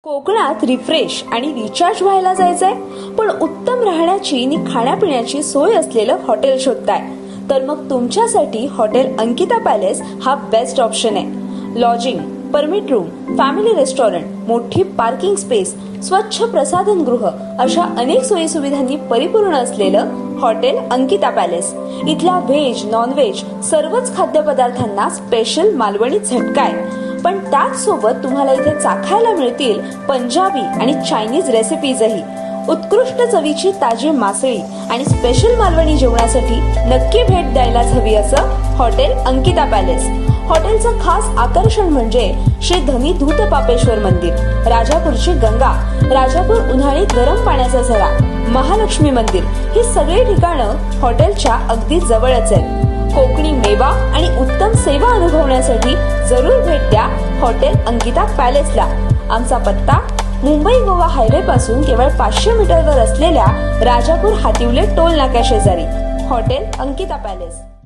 कोकणात रिफ्रेश आणि रिचार्ज व्हायला जायचंय, पण उत्तम राहण्याची आणि खाण्यापिण्याची सोय असलेलं हॉटेल शोधताय तर मग तुमच्यासाठी हॉटेल अंकिता पॅलेस हा बेस्ट ऑप्शन आहे. Lodging, permit room, family restaurant, मोठी पार्किंग स्पेस, स्वच्छ प्रसाधनगृह अशा अनेक सोयी सुविधांनी परिपूर्ण असलेलं हॉटेल अंकिता पॅलेस. इथल्या व्हेज, नॉन व्हेज सर्वच खाद्यपदार्थांना स्पेशल मालवणी झटका आहे. पण त्याच सोबत तुम्हाला इथे चाखायला मिळतील पंजाबी आणि चायनीज रेसिपीजही. उत्कृष्ट चवीची ताजी मासळी आणि स्पेशल मालवणी जेवणासाठी नक्की भेट द्यायलाच हवी असं हॉटेल अंकिता पॅलेस. हॉटेलचं खास आकर्षण म्हणजे श्री धनी धूत पापेश्वर मंदिर, राजापूरची गंगा, राजापूर उन्हाळी गरम पाण्याचा झरा, महालक्ष्मी मंदिर ही सगळी ठिकाणं हॉटेलच्या अगदी जवळच आहेत. कोकणी मेवा आणि उत्तम सेवा अनुभवण्यासाठी जरूर भेट द्या हॉटेल अंकिता पॅलेसला. आमचा पत्ता मुंबई गोवा हायवे पासून केवळ 500 मीटरवर असलेल्या राजापूर हातिवले टोल नाक्या शेजारी. Hotel Ankita palace.